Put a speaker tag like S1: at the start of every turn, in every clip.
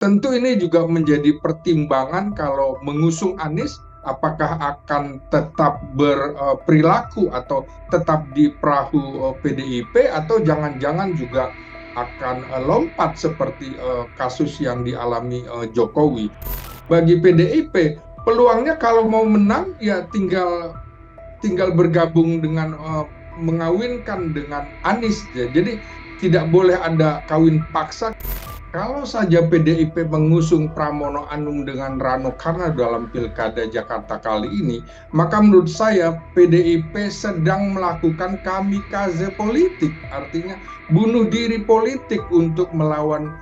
S1: tentu ini juga menjadi pertimbangan kalau mengusung Anies, apakah akan tetap berperilaku atau tetap di perahu PDIP atau jangan-jangan juga akan lompat seperti kasus yang dialami Jokowi. Bagi PDIP, peluangnya kalau mau menang ya tinggal tinggal bergabung dengan mengawinkan dengan Anies. Jadi tidak boleh ada kawin paksa. Kalau saja PDIP mengusung Pramono Anung dengan Rano Karno dalam Pilkada Jakarta kali ini, maka menurut saya PDIP sedang melakukan kamikaze politik, artinya bunuh diri politik untuk melawan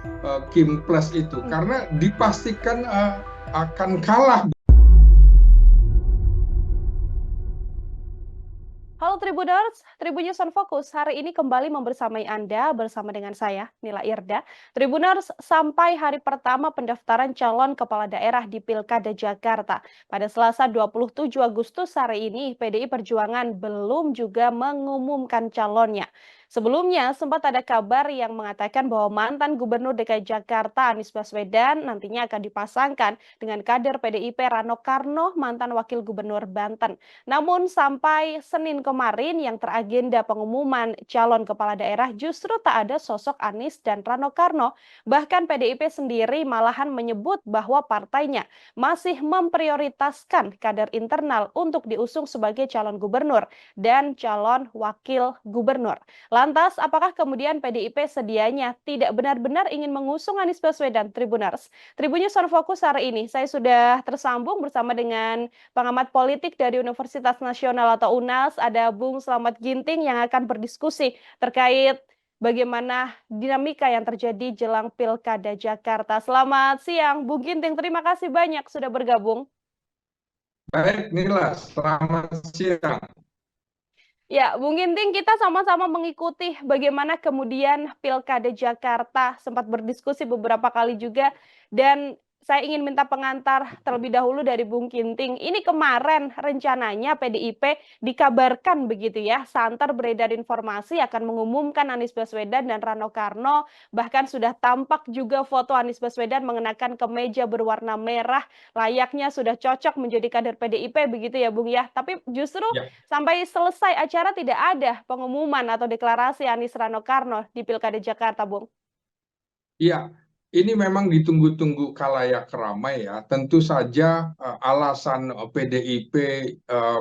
S1: Kim Plus itu, karena dipastikan akan kalah.
S2: Halo Tribuners, Tribunnews on Focus hari ini kembali membersamai Anda bersama dengan saya, Nila Irda. Tribuners, sampai hari pertama pendaftaran calon kepala daerah di Pilkada Jakarta. Pada Selasa 27 Agustus hari ini, PDI Perjuangan belum juga mengumumkan calonnya. Sebelumnya, sempat ada kabar yang mengatakan bahwa mantan Gubernur DKI Jakarta Anies Baswedan nantinya akan dipasangkan dengan kader PDIP Rano Karno, mantan Wakil Gubernur Banten. Namun sampai Senin kemarin yang teragenda pengumuman calon kepala daerah justru tak ada sosok Anies dan Rano Karno. Bahkan PDIP sendiri malahan menyebut bahwa partainya masih memprioritaskan kader internal untuk diusung sebagai calon gubernur dan calon wakil gubernur. Lantas, apakah kemudian PDIP sedianya tidak benar-benar ingin mengusung Anies Baswedan, Tribuners? Tribunnews on Focus hari ini, saya sudah tersambung bersama dengan pengamat politik dari Universitas Nasional atau UNAS, ada Bung Slamet Ginting yang akan berdiskusi terkait bagaimana dinamika yang terjadi jelang Pilkada Jakarta. Selamat siang, Bung Ginting. Terima kasih banyak sudah bergabung.
S1: Baik, Nila, selamat siang.
S2: Ya, Bung Ginting, kita sama-sama mengikuti bagaimana kemudian Pilkada Jakarta, sempat berdiskusi beberapa kali juga, dan saya ingin minta pengantar terlebih dahulu dari Bung Ginting. Ini kemarin rencananya PDIP dikabarkan begitu ya, santer beredar informasi akan mengumumkan Anies Baswedan dan Rano Karno, bahkan sudah tampak juga foto Anies Baswedan mengenakan kemeja berwarna merah, layaknya sudah cocok menjadi kader PDIP begitu ya Bung ya. Tapi justru
S1: Ya,
S2: sampai selesai acara tidak ada pengumuman atau deklarasi Anies Rano Karno di Pilkada Jakarta, Bung.
S1: iya, ini memang ditunggu-tunggu kalayak ramai ya. Tentu saja alasan PDIP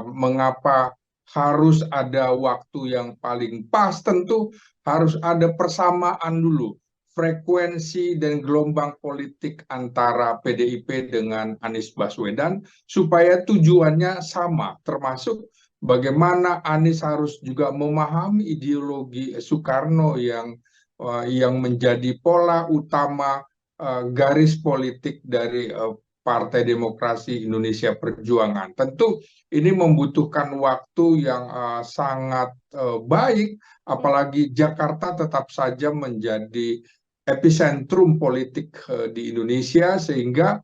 S1: mengapa harus ada waktu yang paling pas, tentu harus ada persamaan dulu frekuensi dan gelombang politik antara PDIP dengan Anies Baswedan supaya tujuannya sama, termasuk bagaimana Anies harus juga memahami ideologi Soekarno yang menjadi pola utama garis politik dari Partai Demokrasi Indonesia Perjuangan. Tentu ini membutuhkan waktu yang sangat baik, apalagi Jakarta tetap saja menjadi epicentrum politik di Indonesia, sehingga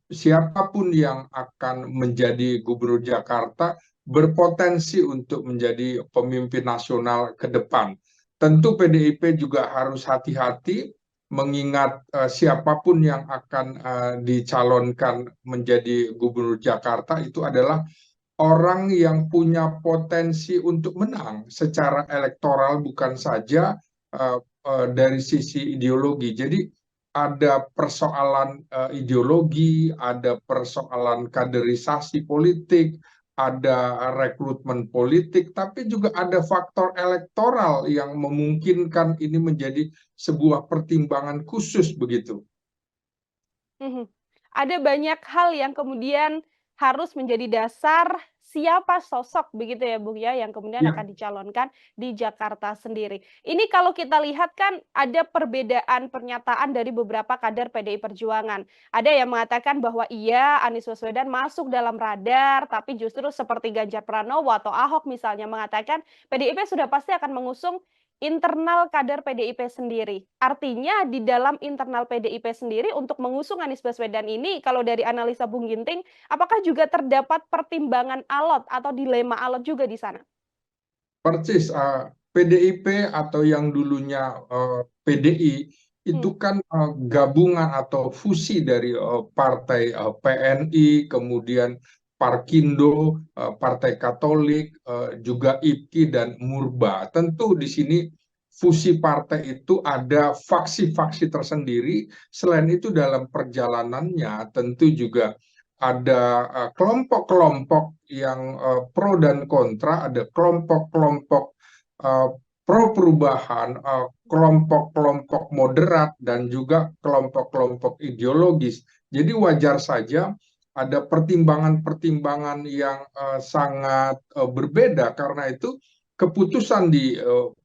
S1: siapapun yang akan menjadi gubernur Jakarta berpotensi untuk menjadi pemimpin nasional ke depan. Tentu PDIP juga harus hati-hati mengingat siapapun yang akan dicalonkan menjadi gubernur Jakarta itu adalah orang yang punya potensi untuk menang secara elektoral, bukan saja dari sisi ideologi. Jadi ada persoalan ideologi, ada persoalan kaderisasi politik, ada rekrutmen politik, tapi juga ada faktor elektoral yang memungkinkan ini menjadi sebuah pertimbangan khusus begitu.
S2: Mhm. Ada banyak hal yang kemudian harus menjadi dasar siapa sosok begitu ya Bung ya yang kemudian
S1: Ya,
S2: akan dicalonkan di Jakarta sendiri. Ini kalau kita lihat kan ada perbedaan pernyataan dari beberapa kader PDI Perjuangan. Ada yang mengatakan bahwa iya Anies Baswedan masuk dalam radar, tapi justru seperti Ganjar Pranowo atau Ahok misalnya mengatakan PDIP sudah pasti akan mengusung internal kader PDIP sendiri. Artinya di dalam internal PDIP sendiri untuk mengusung Anies Baswedan ini, kalau dari analisa Bung Ginting, apakah juga terdapat pertimbangan alot atau dilema alot juga di sana?
S1: persis PDIP atau yang dulunya PDI
S2: Hmm.
S1: itu kan gabungan atau fusi dari partai PNI, kemudian Parkindo, Partai Katolik, juga IPKI dan Murba. Tentu di sini fusi partai itu ada faksi-faksi tersendiri. Selain itu dalam perjalanannya tentu juga ada kelompok-kelompok yang pro dan kontra, ada kelompok-kelompok eh, pro perubahan, kelompok-kelompok moderat, dan juga kelompok-kelompok ideologis. Jadi wajar saja ada pertimbangan-pertimbangan yang sangat berbeda. Karena itu keputusan di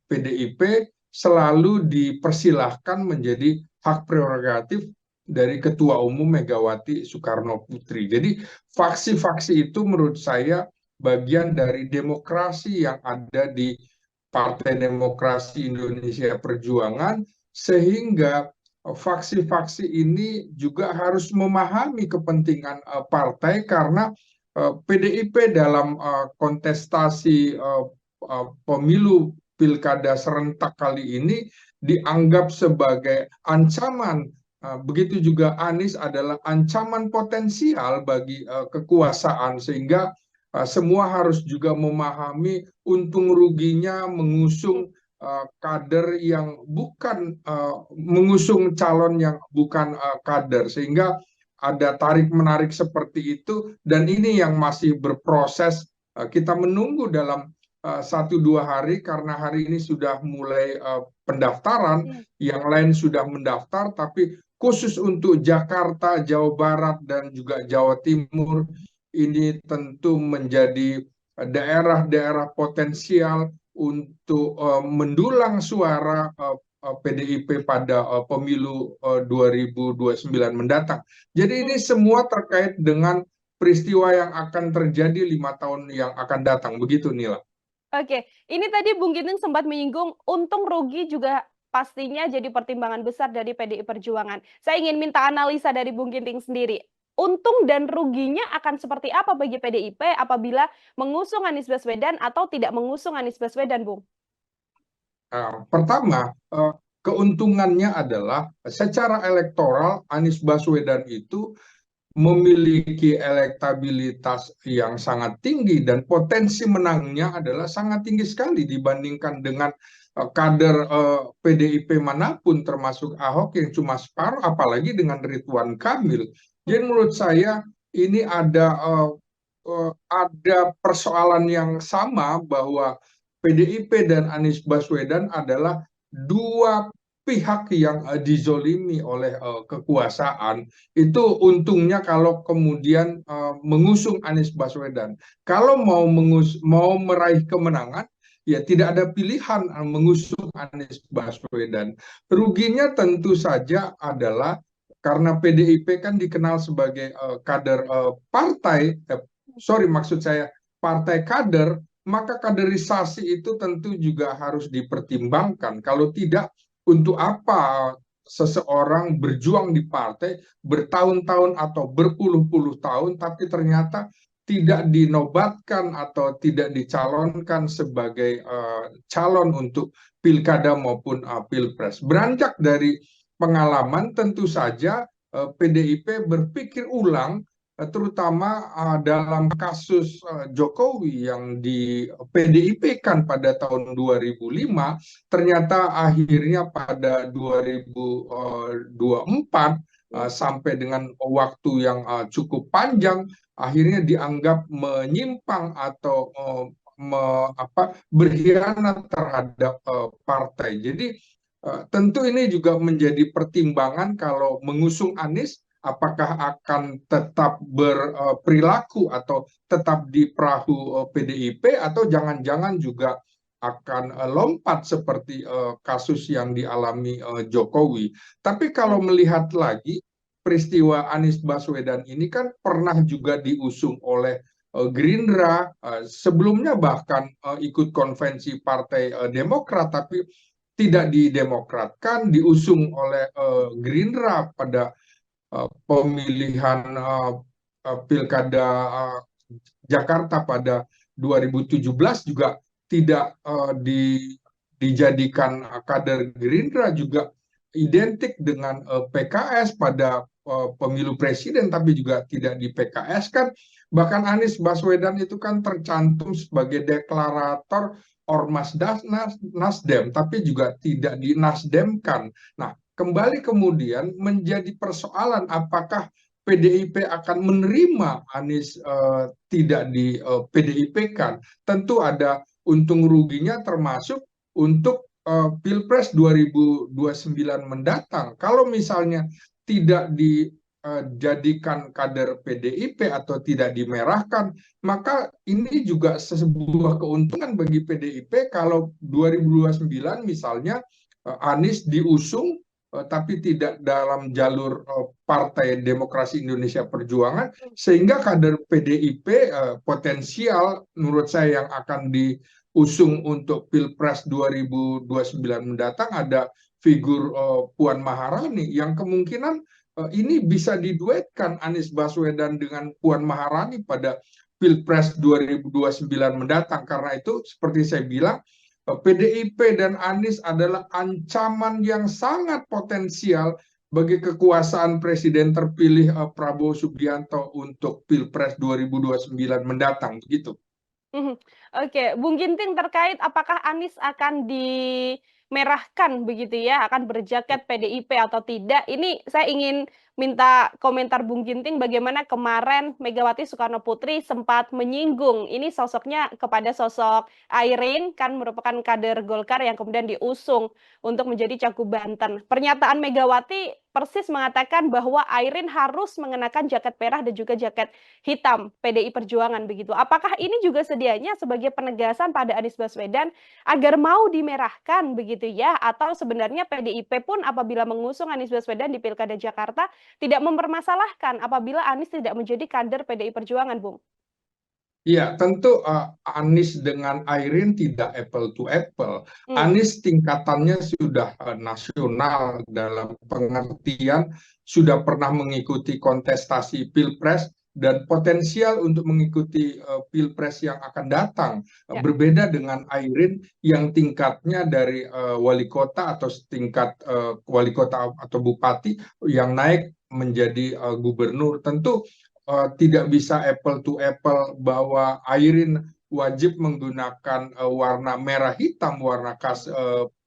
S1: PDIP selalu dipersilahkan menjadi hak prerogatif dari Ketua Umum Megawati Soekarno Putri. Jadi faksi-faksi itu menurut saya bagian dari demokrasi yang ada di Partai Demokrasi Indonesia Perjuangan, sehingga faksi-faksi ini juga harus memahami kepentingan partai, karena PDIP dalam kontestasi pemilu pilkada serentak kali ini dianggap sebagai ancaman. Begitu juga Anies adalah ancaman potensial bagi kekuasaan, sehingga semua harus juga memahami untung ruginya mengusung kader yang bukan mengusung calon yang bukan kader, sehingga ada tarik menarik seperti itu, dan ini yang masih berproses. Kita menunggu dalam 1-2 hari, karena hari ini sudah mulai pendaftaran,
S2: Iya.
S1: yang lain sudah mendaftar, tapi khusus untuk Jakarta, Jawa Barat, dan juga Jawa Timur, ini tentu menjadi daerah-daerah potensial untuk mendulang suara PDIP pada pemilu 2029 mendatang. Jadi ini
S2: Hmm.
S1: semua terkait dengan peristiwa yang akan terjadi 5 tahun yang akan datang. Begitu, Nila.
S2: Oke, ini tadi Bung Ginting sempat menyinggung untung rugi juga pastinya jadi pertimbangan besar dari PDI Perjuangan. Saya ingin minta analisa dari Bung Ginting sendiri. Untung dan ruginya akan seperti apa bagi PDIP apabila mengusung Anies Baswedan atau tidak mengusung Anies Baswedan, Bung?
S1: Pertama, keuntungannya adalah secara elektoral Anies Baswedan itu memiliki elektabilitas yang sangat tinggi, dan potensi menangnya adalah sangat tinggi sekali dibandingkan dengan kader PDIP manapun, termasuk Ahok yang cuma separuh, apalagi dengan Ridwan Kamil. Jadi menurut saya ini ada persoalan yang sama, bahwa PDIP dan Anies Baswedan adalah dua pihak yang dizolimi oleh kekuasaan. Itu untungnya kalau kemudian mengusung Anies Baswedan. Kalau mau meraih kemenangan, ya tidak ada pilihan mengusung Anies Baswedan. Ruginya tentu saja adalah karena PDIP kan dikenal sebagai kader partai, sorry maksud saya partai kader, maka kaderisasi itu tentu juga harus dipertimbangkan. Kalau tidak, untuk apa seseorang berjuang di partai bertahun-tahun atau berpuluh-puluh tahun, tapi ternyata tidak dinobatkan atau tidak dicalonkan sebagai calon untuk pilkada maupun pilpres. Beranjak dari pengalaman, tentu saja PDIP berpikir ulang, terutama dalam kasus Jokowi yang di PDIP-kan pada tahun 2005, ternyata akhirnya pada 2024 sampai dengan waktu yang cukup panjang, akhirnya dianggap menyimpang atau berkhianat terhadap partai. Jadi tentu ini juga menjadi pertimbangan kalau mengusung Anies, apakah akan tetap berperilaku atau tetap di perahu PDIP, atau jangan-jangan juga akan lompat seperti kasus yang dialami Jokowi. Tapi kalau melihat lagi peristiwa Anies Baswedan ini kan pernah juga diusung oleh Gerindra, sebelumnya bahkan ikut konvensi Partai Demokrat, tapi tidak didemokratkan, diusung oleh Gerindra pada pemilihan pilkada Jakarta pada 2017, juga tidak dijadikan kader Gerindra, juga identik dengan PKS pada pemilu presiden, tapi juga tidak di PKS kan. Bahkan Anies Baswedan itu kan tercantum sebagai deklarator Ormas Nasdem, tapi juga tidak dinasdemkan. Nah, kembali kemudian menjadi persoalan apakah PDIP akan menerima Anies tidak di PDIP-kan. Tentu ada untung ruginya, termasuk untuk Pilpres 2029 mendatang. Kalau misalnya tidak dijadikan kader PDIP atau tidak dimerahkan, maka ini juga sebuah keuntungan bagi PDIP kalau 2029 misalnya Anies diusung tapi tidak dalam jalur Partai Demokrasi Indonesia Perjuangan, sehingga kader PDIP potensial menurut saya yang akan diusung untuk Pilpres 2029 mendatang ada figur Puan Maharani yang kemungkinan ini bisa diduetkan Anies Baswedan dengan Puan Maharani pada Pilpres 2029 mendatang. Karena itu seperti saya bilang, PDIP dan Anies adalah ancaman yang sangat potensial bagi kekuasaan Presiden terpilih Prabowo Subianto untuk Pilpres 2029 mendatang, begitu.
S2: Mhm. Oke, Bung Ginting terkait apakah Anies akan dimerahkan begitu ya, akan berjaket PDIP atau tidak, ini saya ingin minta komentar Bung Ginting bagaimana kemarin Megawati Soekarno Putri sempat menyinggung ini sosoknya kepada sosok Airin, kan merupakan kader Golkar yang kemudian diusung untuk menjadi Cagup Banten. Pernyataan Megawati persis mengatakan bahwa Airin harus mengenakan jaket merah dan juga jaket hitam PDI Perjuangan begitu. Apakah ini juga sedianya sebagai penegasan pada Anies Baswedan agar mau dimerahkan begitu ya? Atau sebenarnya PDIP pun apabila mengusung Anies Baswedan di Pilkada Jakarta tidak mempermasalahkan apabila Anies tidak menjadi kader PDI Perjuangan, Bung?
S1: Ya, tentu Anies dengan Airin tidak apple to apple.
S2: Hmm,
S1: Anies tingkatannya sudah nasional dalam pengertian sudah pernah mengikuti kontestasi Pilpres dan potensial untuk mengikuti Pilpres yang akan datang.
S2: ya.
S1: Berbeda dengan Airin yang tingkatnya dari wali kota atau setingkat wali kota atau bupati yang naik menjadi gubernur. Tentu tidak bisa apple to apple bahwa Airin wajib menggunakan warna merah hitam, warna khas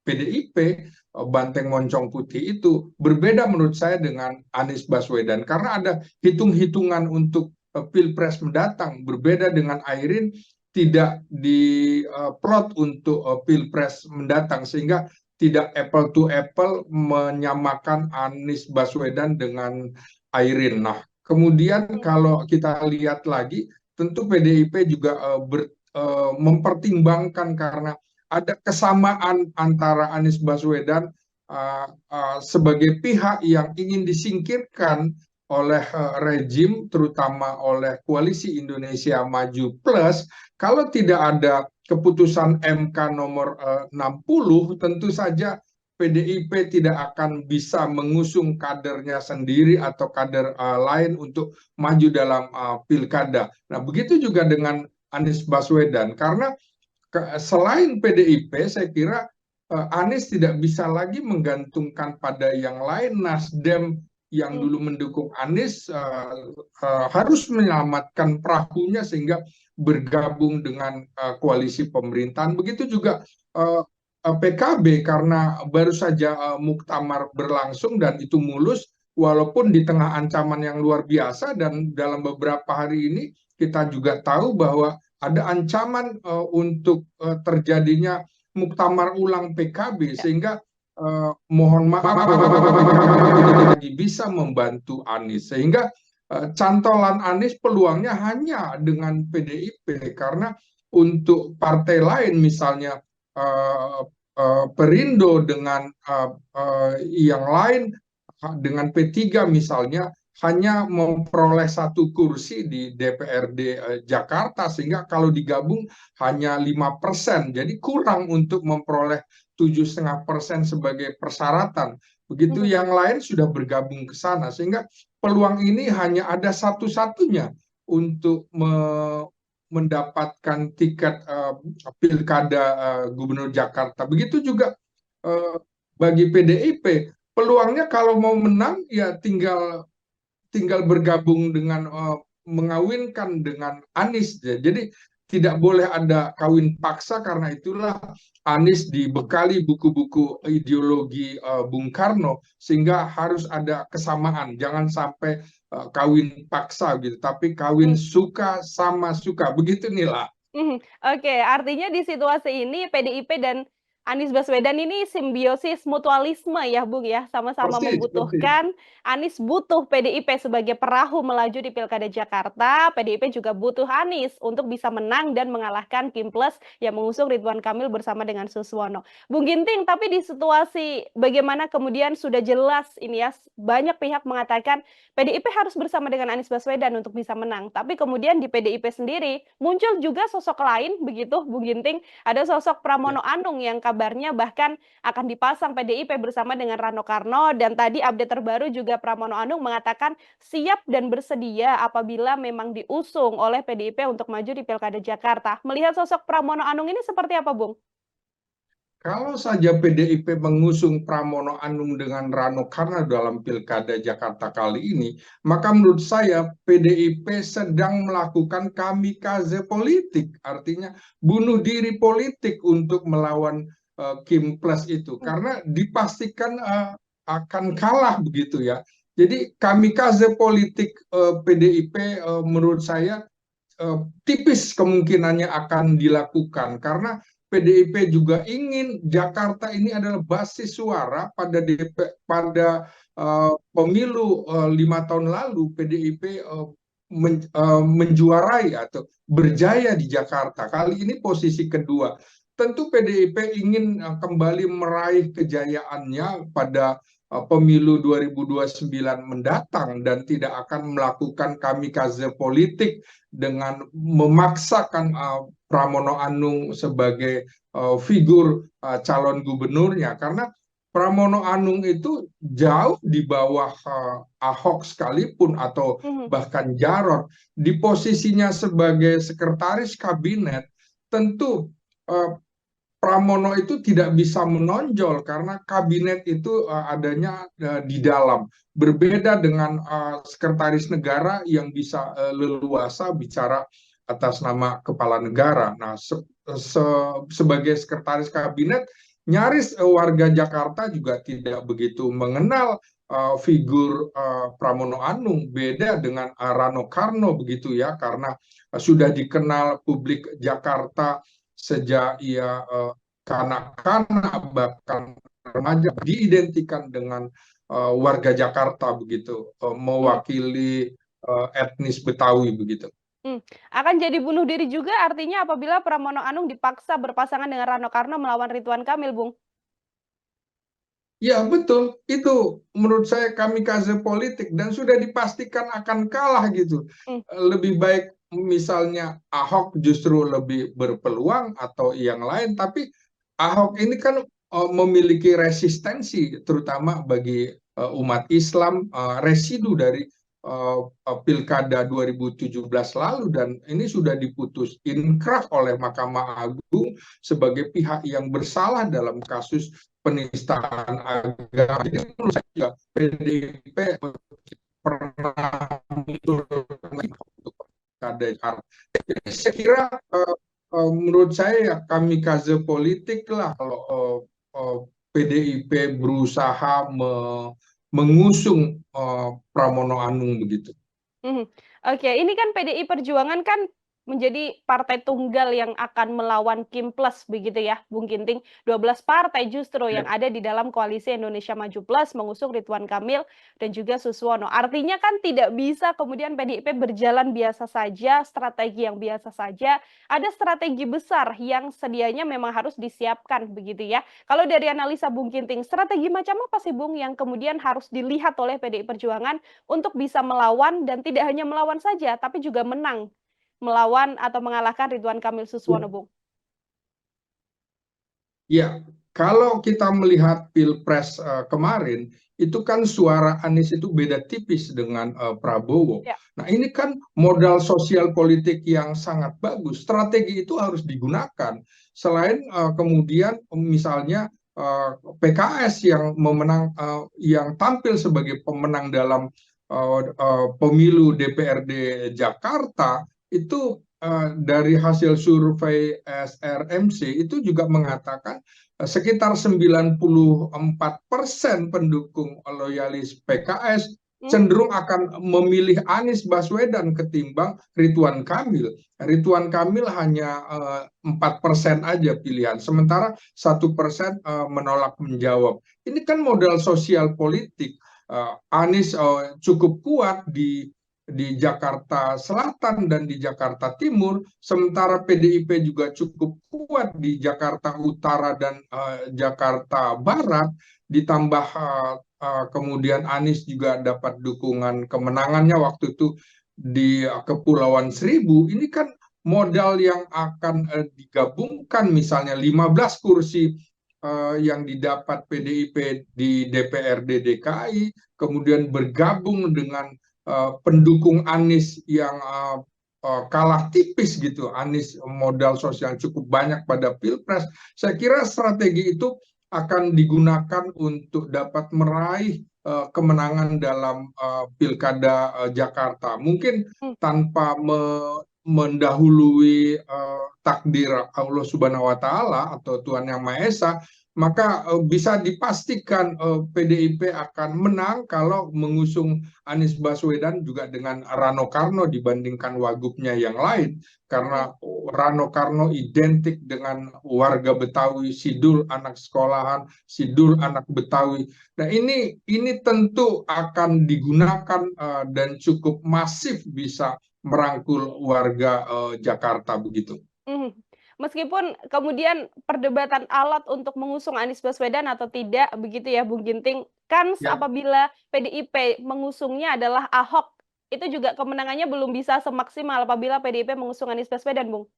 S1: PDIP, banteng moncong putih itu berbeda menurut saya dengan Anies Baswedan karena ada hitung-hitungan untuk Pilpres mendatang, berbeda dengan Airin tidak diplot untuk Pilpres mendatang, sehingga tidak apple to apple menyamakan Anies Baswedan dengan Airin. Nah, kemudian kalau kita lihat lagi, tentu PDIP juga mempertimbangkan karena ada kesamaan antara Anies Baswedan sebagai pihak yang ingin disingkirkan oleh rejim, terutama oleh Koalisi Indonesia Maju Plus. Kalau tidak ada keputusan MK nomor 60, tentu saja PDIP tidak akan bisa mengusung kadernya sendiri atau kader lain untuk maju dalam pilkada. Nah, begitu juga dengan Anies Baswedan, karena selain PDIP, saya kira Anies tidak bisa lagi menggantungkan pada yang lain. Nasdem yang
S2: Hmm.
S1: dulu mendukung Anies harus menyelamatkan perahunya sehingga bergabung dengan koalisi pemerintahan. Begitu juga PKB karena baru saja muktamar berlangsung dan itu mulus, walaupun di tengah ancaman yang luar biasa, dan dalam beberapa hari ini kita juga tahu bahwa ada ancaman untuk terjadinya muktamar ulang PKB,
S2: Ya.
S1: sehingga mohon maaf tidak lagi bisa membantu Anies, sehingga cantolan Anies peluangnya hanya dengan PDIP karena untuk partai lain misalnya Perindo dengan yang lain dengan P3 misalnya hanya memperoleh satu kursi di DPRD Jakarta, sehingga kalau digabung hanya 5%, jadi kurang untuk memperoleh 7,5% sebagai persyaratan. Begitu
S2: Mhm.
S1: yang lain sudah bergabung ke sana, sehingga peluang ini hanya ada satu-satunya untuk mendapatkan tiket pilkada gubernur Jakarta. Begitu juga bagi PDIP. peluangnya kalau mau menang ya tinggal tinggal bergabung dengan mengawinkan dengan Anies. Jadi tidak boleh ada kawin paksa, karena itulah Anies dibekali buku-buku ideologi Bung Karno sehingga harus ada kesamaan. Jangan sampai kawin paksa gitu, tapi kawin
S2: Hmm.
S1: suka sama suka. Begitu Nila.
S2: Oke, artinya di situasi ini PDIP dan Anies Baswedan ini simbiosis mutualisme ya, Bung, ya, sama-sama
S1: Persis, persis.
S2: membutuhkan. Anies butuh PDIP sebagai perahu melaju di Pilkada Jakarta, PDIP juga butuh Anies untuk bisa menang dan mengalahkan Kim Plus yang mengusung Ridwan Kamil bersama dengan Suswono. Bung Ginting, tapi di situasi bagaimana kemudian sudah jelas ini ya, banyak pihak mengatakan PDIP harus bersama dengan Anies Baswedan untuk bisa menang. Tapi kemudian di PDIP sendiri muncul juga sosok lain begitu, Bung Ginting. Ada sosok
S1: Ya.
S2: Pramono Anung yang kabarnya bahkan akan dipasang PDIP bersama dengan Rano Karno. Dan tadi update terbaru juga Pramono Anung mengatakan siap dan bersedia apabila memang diusung oleh PDIP untuk maju di Pilkada Jakarta. Melihat sosok Pramono Anung ini seperti apa, Bung?
S1: Kalau saja PDIP mengusung Pramono Anung dengan Rano Karno dalam Pilkada Jakarta kali ini, maka menurut saya PDIP sedang melakukan kamikaze politik, artinya bunuh diri politik untuk melawan Kim Plus itu,
S2: Hmm.
S1: karena dipastikan akan kalah begitu ya. Jadi kamikaze politik PDIP menurut saya tipis kemungkinannya akan dilakukan, karena PDIP juga ingin Jakarta ini adalah basis suara pada pemilu 5 tahun lalu. PDIP menjuarai atau berjaya di Jakarta. Kali ini posisi kedua. Tentu PDIP ingin kembali meraih kejayaannya pada pemilu 2029 mendatang dan tidak akan melakukan kamikaze politik dengan memaksakan Pramono Anung sebagai figur calon gubernurnya, karena Pramono Anung itu jauh di bawah Ahok sekalipun atau
S2: Mhm.
S1: bahkan Jarot. Di posisinya sebagai sekretaris kabinet, tentu Pramono itu tidak bisa menonjol karena kabinet itu adanya di dalam. Berbeda dengan sekretaris negara yang bisa leluasa bicara atas nama kepala negara. Nah, sebagai sekretaris kabinet, nyaris warga Jakarta juga tidak begitu mengenal figur Pramono Anung. Beda dengan Rano Karno begitu ya, karena sudah dikenal publik Jakarta sejak ia kanak-kanak bahkan remaja, diidentikan dengan warga Jakarta begitu,
S2: Mhm.
S1: mewakili etnis Betawi begitu.
S2: Hmm. Akan jadi bunuh diri juga artinya apabila Pramono Anung dipaksa berpasangan dengan Rano Karno melawan Ridwan Kamil, Bung.
S1: Ya betul, itu menurut saya kamikaze politik dan sudah dipastikan akan kalah gitu.
S2: Hmm.
S1: Lebih baik misalnya Ahok justru lebih berpeluang atau yang lain, tapi Ahok ini kan memiliki resistensi terutama bagi umat Islam, residu dari Pilkada 2017 lalu, dan ini sudah diputus inkrah oleh Mahkamah Agung sebagai pihak yang bersalah dalam kasus penistaan agama. Jadi menurut saya juga PDIP pernah muncul untuk pilkada Jakarta. Jadi saya kira menurut saya ya kamikaze politik lah kalau PDIP berusaha mengusung Pramono Anung begitu.
S2: Mhm. Oke, ini kan PDI Perjuangan kan menjadi partai tunggal yang akan melawan Kim Plus begitu ya, Bung Ginting. 12 partai justru yang
S1: Ya.
S2: ada di dalam koalisi Indonesia Maju Plus mengusung Ridwan Kamil dan juga Suswono. Artinya kan tidak bisa kemudian PDIP berjalan biasa saja, strategi yang biasa saja. Ada strategi besar yang sedianya memang harus disiapkan begitu ya. Kalau dari analisa Bung Ginting, strategi macam apa sih Bung yang kemudian harus dilihat oleh PDI Perjuangan untuk bisa melawan dan tidak hanya melawan saja, tapi juga menang melawan atau mengalahkan Ridwan Kamil Suswono, Bung?
S1: Ya, kalau kita melihat Pilpres kemarin, itu kan suara Anies itu beda tipis dengan Prabowo.
S2: Ya.
S1: Nah, ini kan modal sosial politik yang sangat bagus. Strategi itu harus digunakan. Selain kemudian misalnya PKS yang yang tampil sebagai pemenang dalam pemilu DPRD Jakarta itu, dari hasil survei SRMC itu juga mengatakan sekitar 94% pendukung loyalis PKS cenderung akan memilih Anies Baswedan ketimbang Ridwan Kamil. Ridwan Kamil hanya 4% aja pilihan, sementara 1% menolak menjawab. Ini kan modal sosial politik. Anies cukup kuat di Jakarta Selatan dan di Jakarta Timur, sementara PDIP juga cukup kuat di Jakarta Utara dan Jakarta Barat, ditambah kemudian Anies juga dapat dukungan kemenangannya waktu itu di Kepulauan Seribu. Ini kan modal yang akan digabungkan, misalnya 15 kursi yang didapat PDIP di DPRD DKI, kemudian bergabung dengan pendukung Anies yang kalah tipis gitu. Anies modal sosial cukup banyak pada Pilpres. Saya kira strategi itu akan digunakan untuk dapat meraih kemenangan dalam Pilkada Jakarta. Mungkin tanpa mendahului takdir Allah Subhanahu wa Ta'ala atau Tuhan Yang Maha Esa, maka bisa dipastikan PDIP akan menang kalau mengusung Anies Baswedan juga dengan Rano Karno dibandingkan wagubnya yang lain, karena Rano Karno identik dengan warga Betawi, Sidul anak sekolahan, Sidul anak Betawi. Nah, ini tentu akan digunakan dan cukup masif bisa merangkul warga Jakarta begitu.
S2: Meskipun kemudian perdebatan alat untuk mengusung Anies Baswedan atau tidak begitu ya Bung Ginting, kan
S1: Ya,
S2: apabila PDIP mengusungnya adalah Ahok, itu juga kemenangannya belum bisa semaksimal apabila PDIP mengusung Anies Baswedan, Bung.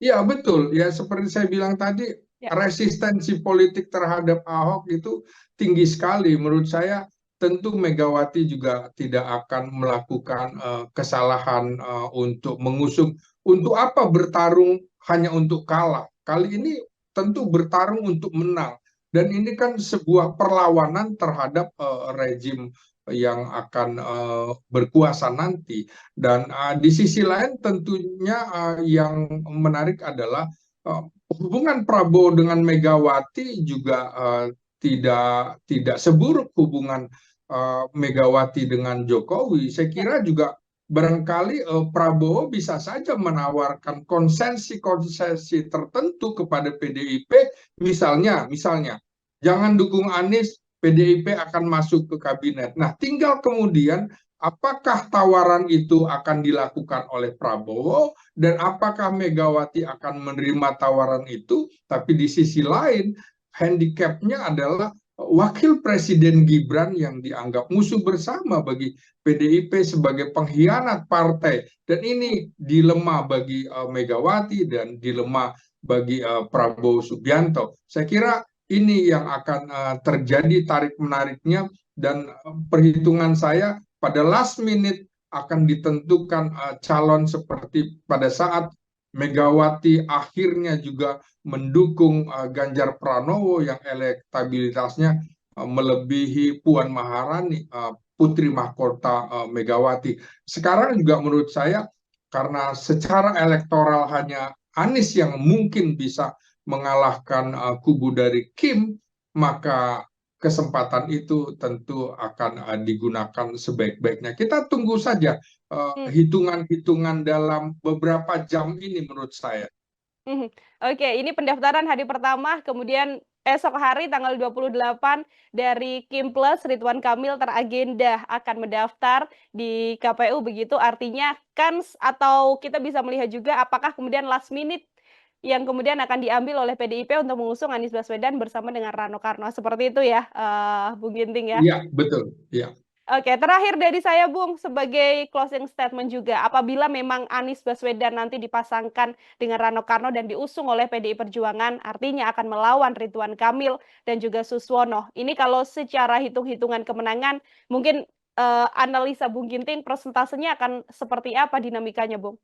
S1: ya betul. Ya seperti saya bilang tadi,
S2: Ya.
S1: resistensi politik terhadap Ahok itu tinggi sekali. Menurut saya tentu Megawati juga tidak akan melakukan kesalahan untuk mengusung. Untuk apa bertarung hanya untuk kalah? Kali ini tentu bertarung untuk menang. Dan ini kan sebuah perlawanan terhadap rejim yang akan berkuasa nanti. Dan di sisi lain tentunya yang menarik adalah hubungan Prabowo dengan Megawati juga tidak seburuk hubungan Megawati dengan Jokowi. Saya
S2: Ya.
S1: kira juga barangkali Prabowo bisa saja menawarkan konsesi-konsesi tertentu kepada PDIP, misalnya jangan dukung Anies, PDIP akan masuk ke kabinet. Nah, tinggal kemudian apakah tawaran itu akan dilakukan oleh Prabowo dan apakah Megawati akan menerima tawaran itu? Tapi di sisi lain, handicapnya adalah Wakil Presiden Gibran yang dianggap musuh bersama bagi PDIP sebagai pengkhianat partai. Dan ini dilema bagi Megawati dan dilema bagi Prabowo Subianto. Saya kira ini yang akan terjadi tarik-menariknya, dan perhitungan saya pada last minute akan ditentukan calon, seperti pada saat Megawati akhirnya juga mendukung Ganjar Pranowo yang elektabilitasnya melebihi Puan Maharani, putri mahkota Megawati. Sekarang juga menurut saya, karena secara elektoral hanya Anies yang mungkin bisa mengalahkan kubu dari Kim, maka kesempatan itu tentu akan digunakan sebaik-baiknya. Kita tunggu saja hitungan-hitungan dalam beberapa jam ini menurut saya.
S2: Oke, ini pendaftaran hari pertama, kemudian esok hari tanggal 28 dari Kim Plus Ridwan Kamil teragenda akan mendaftar di KPU begitu, artinya kan atau kita bisa melihat juga apakah kemudian last minute yang kemudian akan diambil oleh PDIP untuk mengusung Anies Baswedan bersama dengan Rano Karno, seperti itu ya, Bung Ginting ya?
S1: Iya, betul. Iya.
S2: Oke, terakhir dari saya, Bung, sebagai closing statement juga, apabila memang Anies Baswedan nanti dipasangkan dengan Rano Karno dan diusung oleh PDI Perjuangan, artinya akan melawan Ridwan Kamil dan juga Suswono. Ini kalau secara hitung-hitungan kemenangan, mungkin analisa Bung Ginting, persentasenya akan seperti apa dinamikanya, Bung?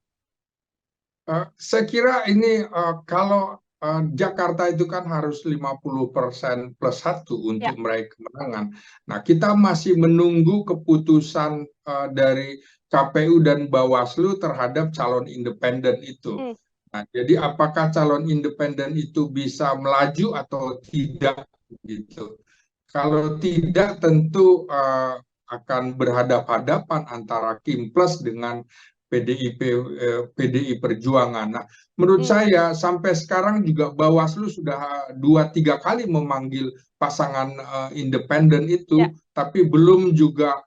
S1: Saya kira ini kalau Jakarta itu kan harus 50% plus satu
S2: Ya.
S1: untuk meraih kemenangan. Nah, kita masih menunggu keputusan dari KPU dan Bawaslu terhadap calon independen itu.
S2: Hmm.
S1: Nah, jadi apakah calon independen itu bisa melaju atau tidak gitu. Kalau tidak tentu akan berhadap-hadapan antara Kim Plus dengan PDI Perjuangan. Nah, menurut
S2: Hmm.
S1: saya sampai sekarang juga Bawaslu sudah 2-3 kali memanggil pasangan independen
S2: Ya.
S1: itu, tapi belum juga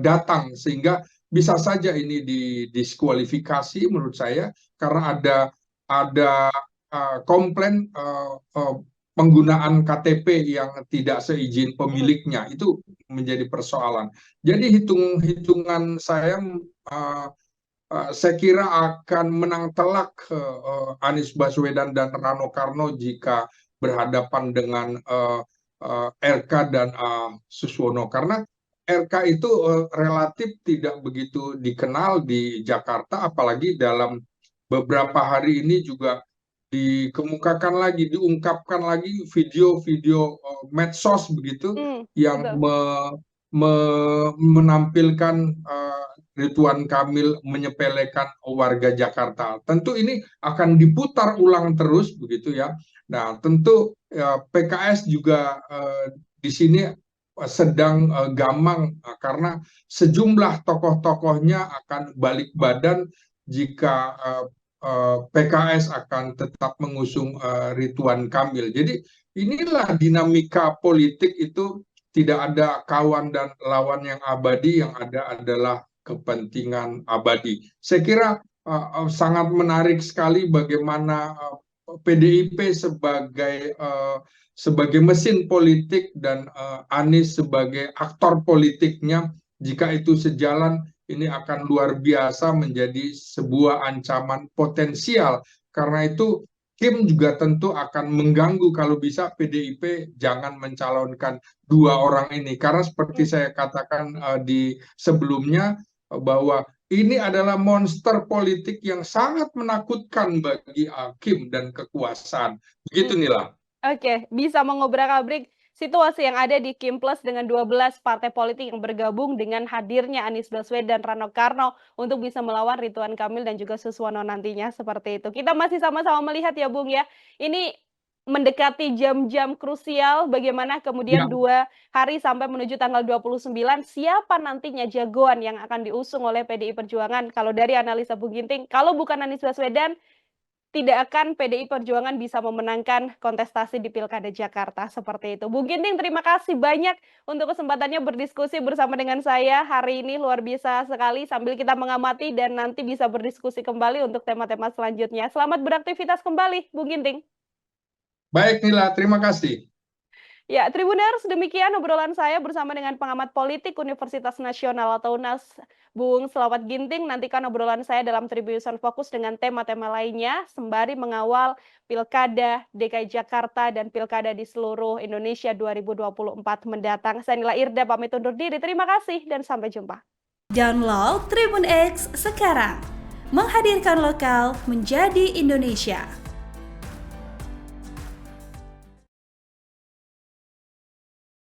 S1: datang sehingga bisa saja ini didiskualifikasi menurut saya karena ada komplain penggunaan KTP yang tidak seizin
S2: Hmm.
S1: pemiliknya itu menjadi persoalan. Jadi hitung-hitungan saya kira akan menang telak Anies Baswedan dan Rano Karno jika berhadapan dengan RK dan Suswono karena RK itu relatif tidak begitu dikenal di Jakarta, apalagi dalam beberapa hari ini juga dikemukakan lagi, diungkapkan lagi video-video medsos begitu
S2: Hmm.
S1: yang
S2: Betul.
S1: menampilkan Ridwan Kamil menyepelekan warga Jakarta. Tentu ini akan diputar ulang terus begitu ya. Nah, tentu PKS juga di sini sedang gamang karena sejumlah tokoh-tokohnya akan balik badan jika PKS akan tetap mengusung Ridwan Kamil. Jadi inilah dinamika politik itu tidak ada kawan dan lawan yang abadi, yang ada adalah kepentingan abadi. Saya kira sangat menarik sekali bagaimana PDIP sebagai mesin politik dan Anies sebagai aktor politiknya, jika itu sejalan, ini akan luar biasa menjadi sebuah ancaman potensial. Karena itu Kim juga tentu akan mengganggu kalau bisa PDIP jangan mencalonkan dua orang ini. Karena seperti
S2: Hmm.
S1: saya katakan di sebelumnya bahwa ini adalah monster politik yang sangat menakutkan bagi Kim dan kekuasaan.
S2: Hmm.
S1: Begitu Nila.
S2: Oke, bisa mengobrak-abrik situasi yang ada di Kim Plus dengan 12 partai politik yang bergabung dengan hadirnya Anies Baswedan dan Rano Karno untuk bisa melawan Ridwan Kamil dan juga Suswono nantinya seperti itu. Kita masih sama-sama melihat ya Bung ya, ini mendekati jam-jam krusial bagaimana
S1: Ya,
S2: kemudian 2 hari sampai menuju tanggal 29 siapa nantinya jagoan yang akan diusung oleh PDI Perjuangan. Kalau dari analisa Bung Ginting, kalau bukan Anies Baswedan, tidak akan PDI Perjuangan bisa memenangkan kontestasi di Pilkada Jakarta, seperti itu. Bung Ginting, terima kasih banyak untuk kesempatannya berdiskusi bersama dengan saya hari ini, luar biasa sekali sambil kita mengamati dan nanti bisa berdiskusi kembali untuk tema-tema selanjutnya. Selamat beraktivitas kembali, Bung Ginting.
S1: baik Nila, terima kasih.
S2: Ya, Tribuners, demikian obrolan saya bersama dengan pengamat politik Universitas Nasional atau UNAS, Bung Selawat Ginting. Nantikan obrolan saya dalam Tribunson Fokus dengan tema-tema lainnya, sembari mengawal Pilkada DKI Jakarta dan Pilkada di seluruh Indonesia 2024 mendatang. Saya Nila Irda, pamit undur diri. Terima kasih dan sampai jumpa.
S3: Download Tribun X sekarang, menghadirkan lokal menjadi Indonesia.